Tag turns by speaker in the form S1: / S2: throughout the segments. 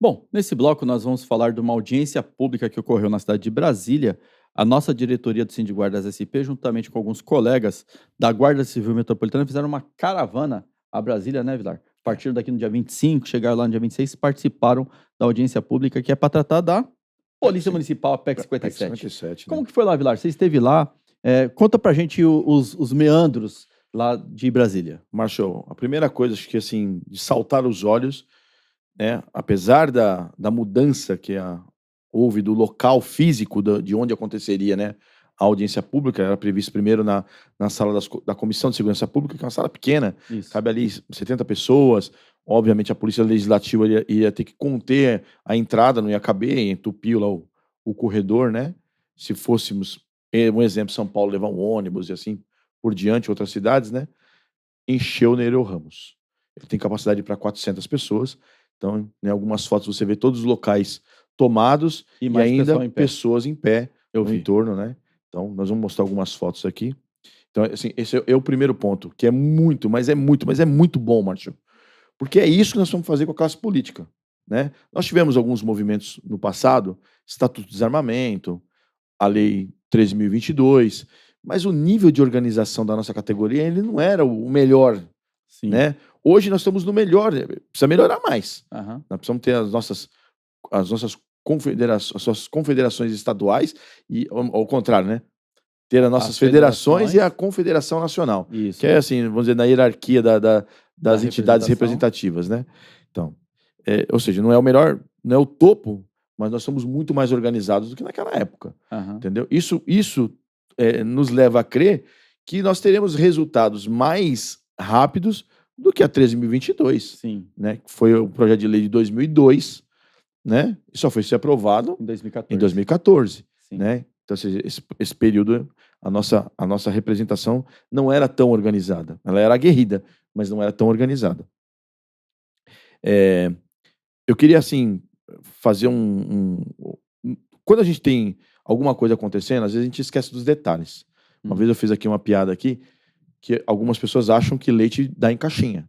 S1: Bom, nesse bloco nós vamos falar de uma audiência pública que ocorreu na cidade de Brasília. A nossa diretoria do Sindiguardas SP, juntamente com alguns colegas da Guarda Civil Metropolitana, fizeram uma caravana a Brasília, né, Vilar? Partiram daqui no dia 25, chegaram lá no dia 26 e participaram da audiência pública que é para tratar da Polícia Municipal, a PEC 57.
S2: 57, né?
S1: Como que foi lá, Vilar? Você esteve lá, conta pra gente os meandros lá de Brasília.
S2: Marshall, a primeira coisa, acho que assim, de saltar os olhos, né, apesar da mudança que houve do local físico de onde aconteceria, né, a audiência pública, era previsto primeiro na sala da Comissão de Segurança Pública, que é uma sala pequena,
S1: Isso.
S2: cabe ali 70 pessoas, obviamente a Polícia Legislativa ia ter que conter a entrada, não ia caber, entupiu lá o corredor, né, se fôssemos, um exemplo, São Paulo levar um ônibus e assim por diante, outras cidades, né, encheu o Nereu Ramos. Ele tem capacidade para 400 pessoas, então, em algumas fotos você vê todos os locais tomados e
S1: mais
S2: ainda
S1: pessoas em pé.
S2: pessoas em pé no entorno, né? Então, nós vamos mostrar algumas fotos aqui. Então, assim, esse é o primeiro ponto, que é muito bom, Martinho. Porque é isso que nós vamos fazer com a classe política, né? Nós tivemos alguns movimentos no passado, Estatuto de Desarmamento, a Lei 13.022, mas o nível de organização da nossa categoria, ele não era o melhor,
S1: Sim.
S2: né? Hoje nós estamos no melhor, precisa melhorar mais.
S1: Aham.
S2: Nós precisamos ter as nossas confederações estaduais e ao contrário, né? Ter as nossas
S1: As
S2: federações e a
S1: federações.
S2: Confederação Nacional,
S1: Isso.
S2: que é assim, vamos dizer, na hierarquia das entidades
S1: representação.
S2: representativas, né? Então, ou seja, não é o melhor, não é o topo, mas nós somos muito mais organizados do que naquela época,
S1: Aham.
S2: entendeu? Isso nos leva a crer que nós teremos resultados mais rápidos do que a 13.022,
S1: Sim.
S2: né? Que foi o projeto de lei de 2002, né? E só foi ser aprovado
S1: Em 2014.
S2: em 2014,
S1: Sim.
S2: né? Então, ou seja, esse período, a nossa representação não era tão organizada. Ela era aguerrida, mas não era tão organizada. Eu queria, assim, fazer quando a gente tem alguma coisa acontecendo, às vezes a gente esquece dos detalhes. Uma vez eu fiz aqui uma piada aqui, que algumas pessoas acham que leite dá em caixinha.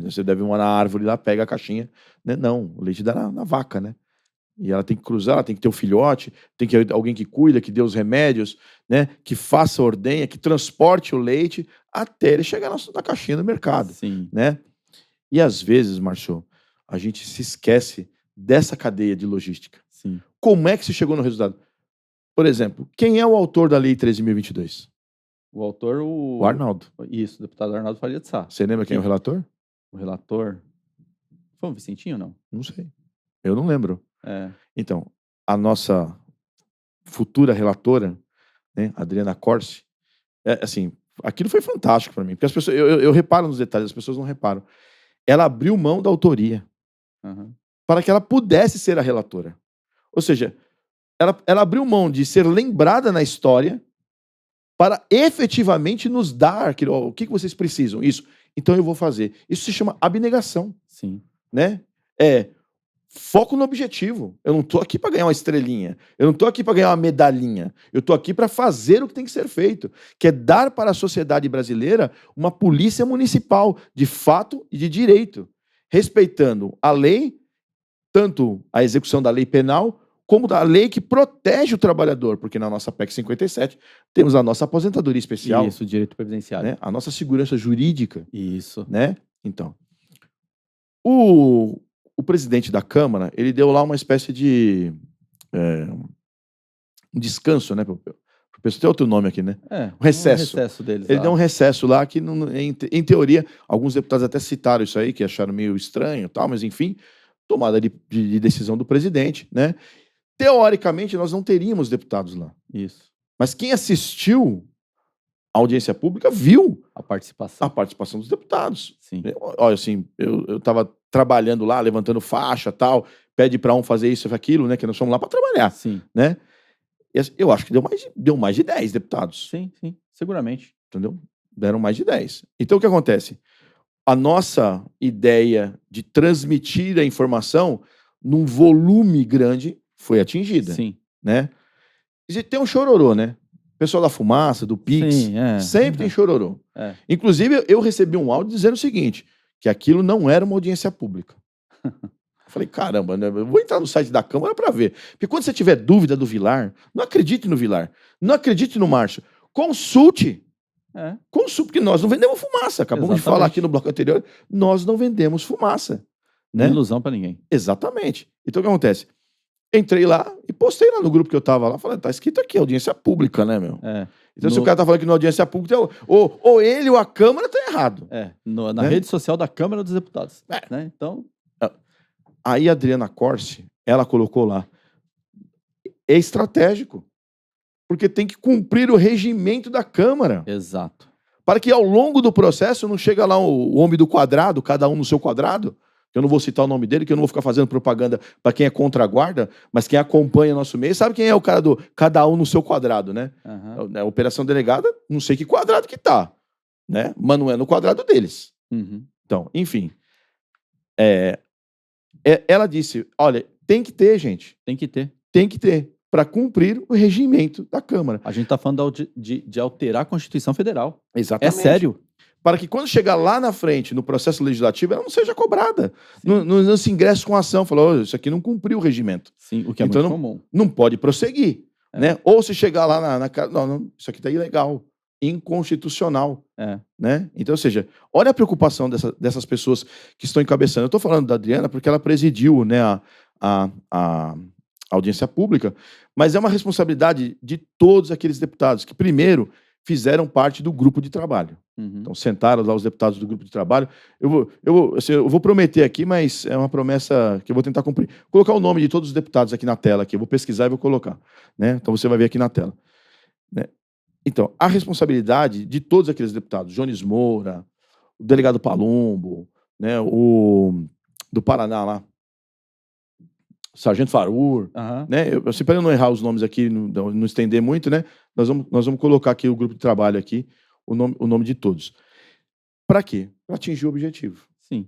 S2: Você deve ir na árvore lá, pega a caixinha. Né? Não, o leite dá na vaca, né? E ela tem que cruzar, ela tem que ter o filhote, tem que ter alguém que cuida, que dê os remédios, né? Que faça a ordenha, que transporte o leite até ele chegar na caixinha do mercado.
S1: Sim.
S2: Né? E às vezes, Marcio, a gente se esquece dessa cadeia de logística.
S1: Sim.
S2: Como é que se chegou no resultado? Por exemplo, quem é o autor da Lei 13.022?
S1: O autor,
S2: O Arnaldo.
S1: Isso, o deputado Arnaldo Faria de Sá.
S2: Você lembra quem é o relator?
S1: O relator. Foi o Vicentinho ou não?
S2: Não sei. Eu não lembro.
S1: Então,
S2: a nossa futura relatora, né, Adriana Corsi, assim, aquilo foi fantástico para mim, porque as pessoas, eu reparo nos detalhes, as pessoas não reparam. Ela abriu mão da autoria para que ela pudesse ser a relatora. Ou seja, ela abriu mão de ser lembrada na história para efetivamente nos dar aquilo, o que vocês precisam, isso. Então eu vou fazer. Isso se chama abnegação.
S1: Sim.
S2: Né? Foco no objetivo. Eu não estou aqui para ganhar uma estrelinha. Eu não estou aqui para ganhar uma medalhinha. Eu estou aqui para fazer o que tem que ser feito, que é dar para a sociedade brasileira uma polícia municipal de fato e de direito, respeitando a lei, tanto a execução da lei penal, como da lei que protege o trabalhador, porque na nossa PEC 57 temos a nossa aposentadoria especial.
S1: Isso, direito previdenciário.
S2: Né? A nossa segurança jurídica.
S1: Isso.
S2: Né? Então, o presidente da Câmara, ele deu lá uma espécie de um descanso, né? Tem outro nome aqui, né?
S1: Um recesso deles.
S2: Ele deu um recesso lá que, em teoria, alguns deputados até citaram isso aí, que acharam meio estranho e tal, mas enfim, tomada de decisão do presidente, né? Teoricamente, nós não teríamos deputados lá.
S1: Isso.
S2: Mas quem assistiu a audiência pública viu
S1: a participação dos deputados.
S2: Sim. Olha, assim, eu estava trabalhando lá, levantando faixa, tal, pede para um fazer isso e aquilo, né, que nós fomos lá para trabalhar.
S1: Sim.
S2: Né? E eu acho que deu mais de 10 deputados.
S1: Sim, seguramente.
S2: Entendeu? Deram mais de 10. Então, o que acontece? A nossa ideia de transmitir a informação num volume grande foi atingida.
S1: Sim.
S2: Né? E tem um chororô, né? O pessoal da fumaça, do Pix,
S1: sim,
S2: sempre tem chororô. Inclusive, eu recebi um áudio dizendo o seguinte, que aquilo não era uma audiência pública. Falei, caramba, né? Eu vou entrar no site da Câmara para ver. Porque quando você tiver dúvida do Vilar, não acredite no Vilar, não acredite no Márcio. Consulte. Consulte, porque nós não vendemos fumaça. Acabamos de falar aqui no bloco anterior, nós não vendemos fumaça. Né?
S1: Ilusão para ninguém.
S2: Exatamente. Então o que acontece? Entrei lá e postei lá no grupo que eu tava lá, falando, tá escrito aqui, audiência pública, né, meu? Então se o cara tá falando que na audiência pública, ou ele ou a Câmara tá errado.
S1: Na rede social da Câmara dos Deputados. Né? Então...
S2: Aí a Adriana Corsi, ela colocou lá, é estratégico, porque tem que cumprir o regimento da Câmara.
S1: Exato.
S2: Para que ao longo do processo não chega lá o homem do quadrado, cada um no seu quadrado, que eu não vou citar o nome dele, que eu não vou ficar fazendo propaganda para quem é contra a guarda, mas quem acompanha nosso meio, sabe quem é o cara do cada um no seu quadrado, né? A Operação Delegada, não sei que quadrado que tá, né? Mas não é no quadrado deles. Então, enfim. Ela disse, olha, tem que ter, gente.
S1: Tem que ter.
S2: Tem que ter, para cumprir o regimento da Câmara.
S1: A gente está falando de alterar a Constituição Federal.
S2: Exatamente.
S1: É sério.
S2: Para que quando chegar lá na frente, no processo legislativo, ela não seja cobrada. Não se ingresse com ação. Falou, isso aqui não cumpriu o regimento.
S1: Sim, o que é
S2: então,
S1: muito comum.
S2: Não pode prosseguir. Né? Ou se chegar lá na casa, não, isso aqui está ilegal, inconstitucional. Né? Então, ou seja, olha a preocupação dessas pessoas que estão encabeçando. Eu estou falando da Adriana porque ela presidiu, né, a audiência pública, mas é uma responsabilidade de todos aqueles deputados que, primeiro, fizeram parte do grupo de trabalho. Então, sentaram lá os deputados do grupo de trabalho. Eu vou prometer aqui, mas é uma promessa que eu vou tentar cumprir. Vou colocar o nome de todos os deputados aqui na tela. Aqui. Eu vou pesquisar e vou colocar. Né? Então, você vai ver aqui na tela. Né? Então, a responsabilidade de todos aqueles deputados, Jones Moura, o delegado Palumbo, né, o do Paraná lá, Sargento Farur, né? Eu sempre para não errar os nomes aqui, não estender muito, né? Nós vamos colocar aqui o grupo de trabalho aqui, o nome de todos. Para quê? Para atingir o objetivo.
S1: Sim.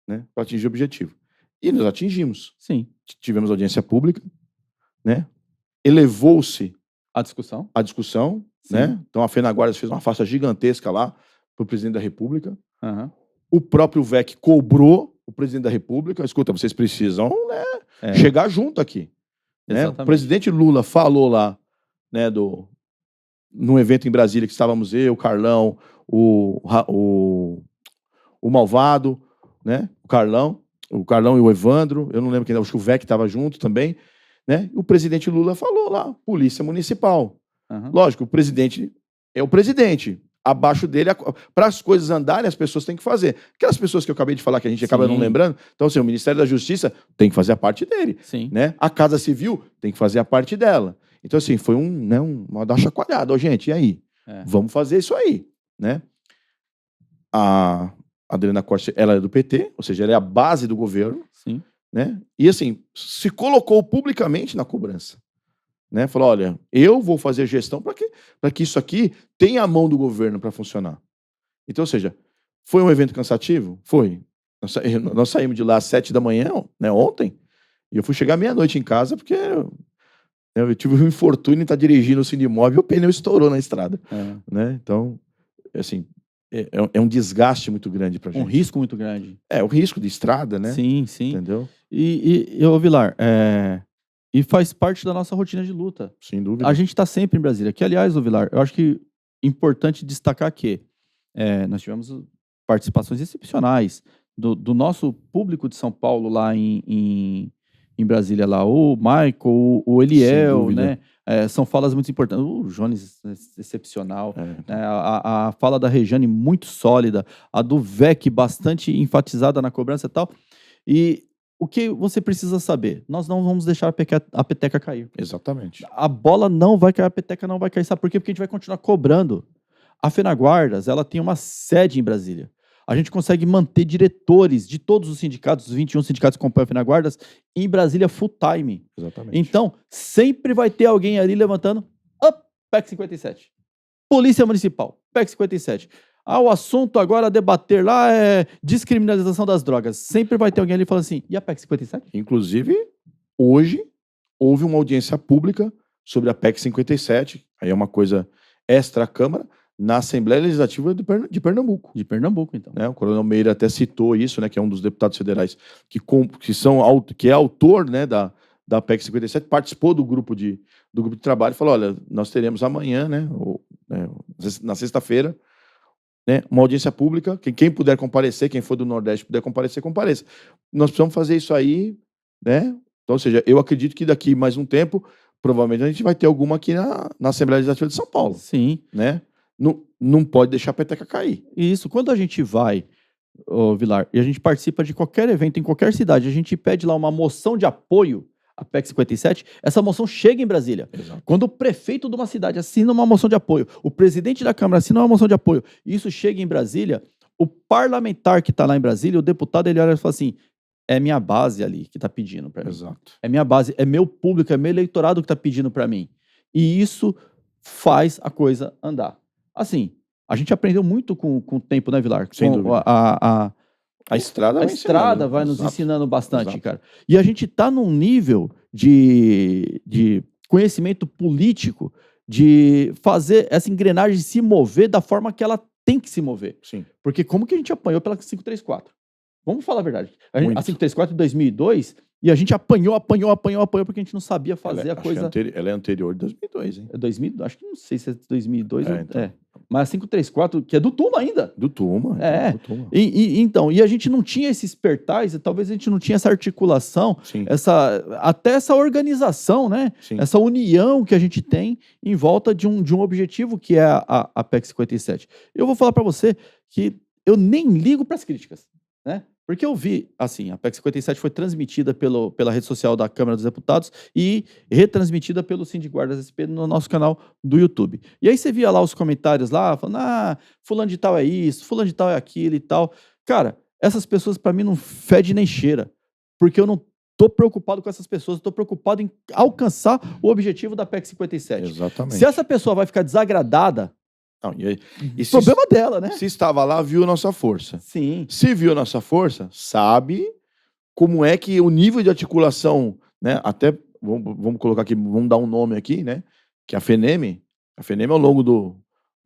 S2: Né? Para atingir o objetivo. E nós atingimos.
S1: Sim.
S2: Tivemos audiência pública, né? Elevou-se
S1: a discussão.
S2: Né? Então a Fena Guardas fez uma faixa gigantesca lá para o presidente da República. O próprio VEC cobrou o presidente da República. Escuta, vocês precisam, né, chegar junto aqui. Né? O presidente Lula falou lá, né, num evento em Brasília que estávamos eu, o Carlão, o Malvado, né? O Carlão e o Evandro, eu não lembro quem, acho que o VEC estava junto também, né? E o presidente Lula falou lá, Polícia Municipal. Lógico, o presidente é o presidente. Abaixo dele, para as coisas andarem, as pessoas têm que fazer. Aquelas pessoas que eu acabei de falar, que a gente acaba não lembrando, então assim, o Ministério da Justiça tem que fazer a parte dele. Né? A Casa Civil tem que fazer a parte dela. Então assim, foi uma dar chacoalhada. Gente, e aí? Vamos fazer isso aí. Né? A Adriana Corsi, ela é do PT, ou seja, ela é a base do governo. Né? E assim, se colocou publicamente na cobrança. Né? Falou, olha, eu vou fazer gestão para que isso aqui tenha a mão do governo para funcionar. Então, ou seja, foi um evento cansativo? Foi. Nós saímos de lá às 7 da manhã, né, ontem, e eu fui chegar meia-noite em casa porque eu tive um infortúnio em estar dirigindo o Sindimóvel e o pneu estourou na estrada. Né? Então, assim, é um desgaste muito grande para a gente.
S1: Um risco muito grande.
S2: O risco de estrada, né?
S1: Sim.
S2: Entendeu?
S1: E Vilar, e faz parte da nossa rotina de luta.
S2: Sem dúvida.
S1: A gente está sempre em Brasília. Que, aliás, Vilar, eu acho que é importante destacar que nós tivemos participações excepcionais do nosso público de São Paulo lá em Brasília, lá, o Michael, o Eliel, né? São falas muito importantes. O Jones, excepcional. Né? A fala da Rejane, muito sólida. A do VEC, bastante enfatizada na cobrança e tal. E o que você precisa saber? Nós não vamos deixar a peteca cair.
S2: Exatamente.
S1: A bola não vai cair, a peteca não vai cair. Sabe por quê? Porque a gente vai continuar cobrando. A Fenaguardas, ela tem uma sede em Brasília. A gente consegue manter diretores de todos os sindicatos, os 21 sindicatos que compõem a Fenaguardas, em Brasília full time.
S2: Exatamente.
S1: Então, sempre vai ter alguém ali levantando, PEC 57. Polícia Municipal, PEC 57. O assunto agora a debater lá é descriminalização das drogas. Sempre vai ter alguém ali falando assim, e a PEC 57?
S2: Inclusive, hoje, houve uma audiência pública sobre a PEC 57, aí é uma coisa extra-Câmara, na Assembleia Legislativa de Pernambuco.
S1: De Pernambuco, então.
S2: Né? O Coronel Meira até citou isso, né, que é um dos deputados federais que é autor, né, da PEC 57, participou do grupo de trabalho e falou, olha, nós teremos amanhã, né, na sexta-feira, né, uma audiência pública, quem puder comparecer, quem for do Nordeste puder comparecer, compareça. Nós precisamos fazer isso aí, né? Então, ou seja, eu acredito que daqui mais um tempo, provavelmente a gente vai ter alguma aqui na Assembleia Legislativa de São Paulo.
S1: Sim.
S2: Né? Não pode deixar a peteca cair.
S1: Isso, quando a gente vai, Vilar, e a gente participa de qualquer evento em qualquer cidade, a gente pede lá uma moção de apoio à PEC 57, essa moção chega em Brasília.
S2: Exato.
S1: Quando o prefeito de uma cidade assina uma moção de apoio, o presidente da Câmara assina uma moção de apoio, e isso chega em Brasília, o parlamentar que está lá em Brasília, o deputado, ele olha e fala assim, é minha base ali que está pedindo para mim.
S2: Exato.
S1: É minha base, é meu público, é meu eleitorado que está pedindo para mim. E isso faz a coisa andar. Assim, a gente aprendeu muito com o tempo, né, Vilar?
S2: Sem dúvida. A estrada
S1: vai nos
S2: Exato.
S1: ensinando bastante,
S2: Exato.
S1: cara. E a gente está num nível de conhecimento político, de fazer essa engrenagem se mover da forma que ela tem que se mover.
S2: Sim.
S1: Porque como que a gente apanhou pela 534? Vamos falar a verdade. A
S2: Muito.
S1: 534 de 2002, e a gente apanhou, porque a gente não sabia fazer a coisa...
S2: Ela é anterior de 2002, hein?
S1: 2000, acho que não sei se é 2002 ou...
S2: Então.
S1: Mas a 534, que é do Tuma ainda.
S2: Do Tuma.
S1: É.
S2: Do Tuma.
S1: Então, a gente não tinha esses pertais, talvez a gente não tinha essa articulação,
S2: Sim.
S1: até essa organização, né?
S2: Sim.
S1: Essa união que a gente tem em volta de um objetivo que é a PEC 57. Eu vou falar para você que eu nem ligo para as críticas, né? Porque eu vi, assim, a PEC 57 foi transmitida pela rede social da Câmara dos Deputados e retransmitida pelo Sindiguardas SP no nosso canal do YouTube. E aí você via lá os comentários lá, falando, fulano de tal é isso, fulano de tal é aquilo e tal. Cara, essas pessoas para mim não fede nem cheira, porque eu não tô preocupado com essas pessoas, eu tô preocupado em alcançar o objetivo da PEC 57.
S2: Exatamente.
S1: Se essa pessoa vai ficar desagradada,
S2: Não, e
S1: problema dela, né?
S2: Se estava lá, viu a nossa força.
S1: Sim.
S2: Se viu a nossa força, sabe como é que o nível de articulação, né? Até, vamos colocar aqui, vamos dar um nome aqui, né? Que é a FENEM. A FENEM, ao longo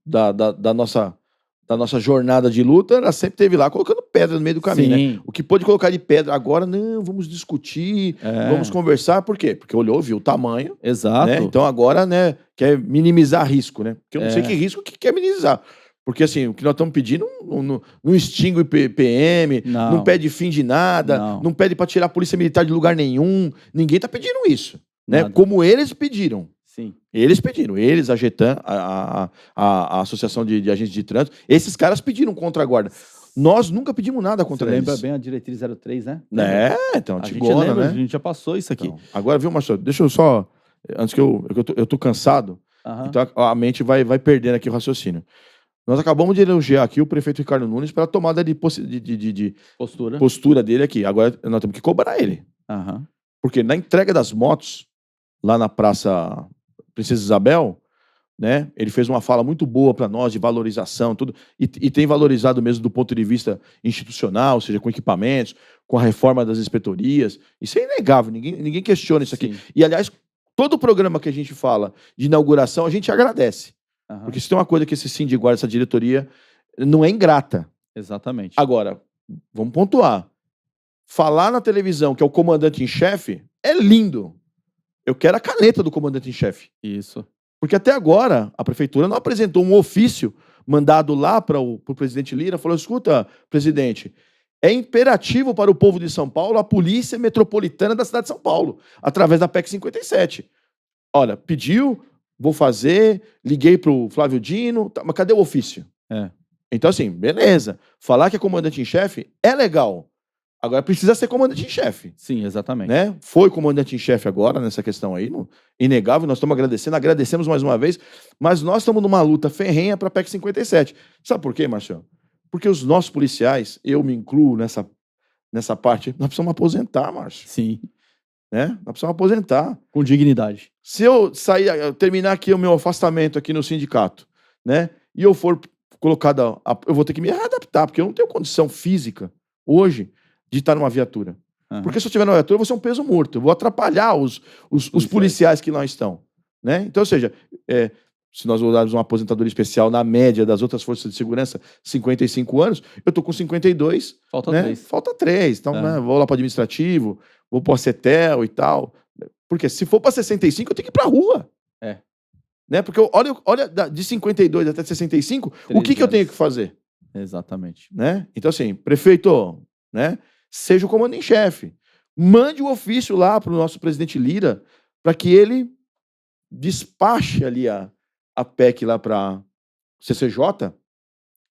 S2: da nossa jornada de luta, ela sempre esteve lá colocando pedra no meio do caminho,
S1: Sim.
S2: né? O que pôde colocar de pedra agora, não, vamos discutir, vamos conversar. Por quê? Porque olhou, viu o tamanho.
S1: Exato.
S2: Né? Então agora, né, quer minimizar risco, né? Porque eu não sei que risco que quer minimizar. Porque assim, o que nós estamos pedindo não extingue o PM, não pede fim de nada, não pede para tirar a polícia militar de lugar nenhum. Ninguém está pedindo isso, né?
S1: Nada.
S2: Como eles pediram.
S1: Sim.
S2: Eles pediram, a Getan, a Associação de Agentes de Trânsito, esses caras pediram contra a guarda. Nós nunca pedimos nada contra eles.
S1: Lembra bem a diretriz 03, né?
S2: Então,
S1: a gente
S2: antigona,
S1: lembra,
S2: né?
S1: A gente já passou isso aqui.
S2: Então, agora, viu, Marcelo? Deixa eu só... Antes que eu tô cansado, então a mente vai perdendo aqui o raciocínio. Nós acabamos de elogiar aqui o prefeito Ricardo Nunes pela tomada de postura dele aqui. Agora nós temos que cobrar ele. Porque na entrega das motos, lá na Praça Princesa Isabel, né, ele fez uma fala muito boa para nós de valorização, tudo, e tem valorizado mesmo do ponto de vista institucional, ou seja, com equipamentos, com a reforma das inspetorias. Isso é inegável, ninguém questiona isso aqui. E, aliás, todo programa que a gente fala de inauguração, a gente agradece. Porque se tem uma coisa que esse Sindiguarda, essa diretoria, não é ingrata.
S1: Exatamente.
S2: Agora, vamos pontuar. Falar na televisão que é o comandante em chefe é lindo. Eu quero a caneta do comandante em chefe.
S1: Isso.
S2: Porque até agora a prefeitura não apresentou um ofício mandado lá para o presidente Lira, falou, escuta, presidente, é imperativo para o povo de São Paulo a polícia metropolitana da cidade de São Paulo, através da PEC 57. Olha, pediu, vou fazer, liguei para o Flávio Dino, tá, mas cadê o ofício? Então assim, beleza, falar que é comandante em chefe é legal. Agora precisa ser comandante em chefe.
S1: Sim, exatamente.
S2: Né? Foi comandante em chefe agora nessa questão aí, inegável, nós estamos agradecemos mais uma vez, mas nós estamos numa luta ferrenha para a PEC 57. Sabe por quê, Marcelo? Porque os nossos policiais, eu me incluo nessa parte, nós precisamos aposentar, Márcio.
S1: Sim.
S2: Né? Nós precisamos aposentar.
S1: Com dignidade.
S2: Se eu terminar aqui o meu afastamento aqui no sindicato, né? E eu for colocado, eu vou ter que me adaptar, porque eu não tenho condição física hoje de estar numa viatura. Porque se eu estiver numa viatura, eu vou ser um peso morto. Eu vou atrapalhar os policiais que lá estão. Né? Então, ou seja, se nós olharmos uma aposentadoria especial na média das outras forças de segurança, 55 anos, eu tô com 52,
S1: Falta
S2: né?
S1: 3.
S2: Falta 3. Então, né, vou lá para administrativo, vou para o CETEL e tal. Porque se for para 65, eu tenho que ir para rua. Né? Porque olha de 52 até 65, o que eu tenho que fazer?
S1: Exatamente.
S2: Né? Então, assim, prefeito, né, seja o comando em chefe. Mande o ofício lá para o nosso presidente Lira para que ele despache ali a PEC lá para CCJ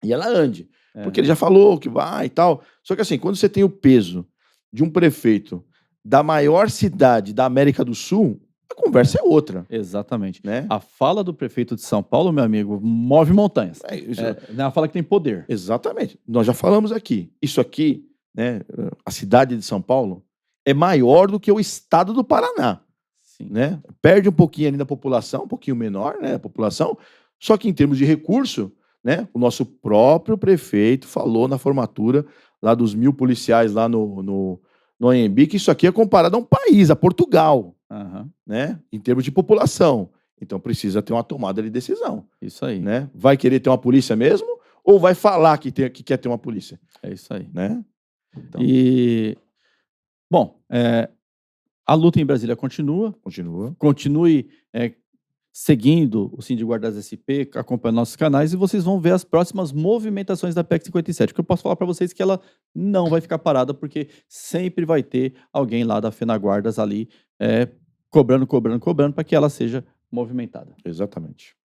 S2: e ela ande. Porque ele já falou que vai e tal. Só que assim, quando você tem o peso de um prefeito da maior cidade da América do Sul, a conversa é outra.
S1: Exatamente.
S2: Né?
S1: A fala do prefeito de São Paulo, meu amigo, move montanhas. É uma fala que tem poder.
S2: Exatamente. Nós já falamos aqui. Isso aqui, né, a cidade de São Paulo, é maior do que o estado do Paraná.
S1: Sim.
S2: Né? Perde um pouquinho ali da população, um pouquinho menor, né, a população, só que em termos de recurso, né, o nosso próprio prefeito falou na formatura lá dos 1.000 policiais lá no ANB, que isso aqui é comparado a um país, a Portugal, né, em termos de população. Então precisa ter uma tomada de decisão.
S1: Isso aí.
S2: Né? Vai querer ter uma polícia mesmo ou vai falar que quer ter uma polícia?
S1: É isso aí.
S2: Né? Então...
S1: E, bom, a luta em Brasília continua. Continue seguindo o Cindy Guardas SP, acompanhando nossos canais, e vocês vão ver as próximas movimentações da PEC 57. O que eu posso falar para vocês é que ela não vai ficar parada, porque sempre vai ter alguém lá da FenaGuardas ali cobrando para que ela seja movimentada.
S2: Exatamente.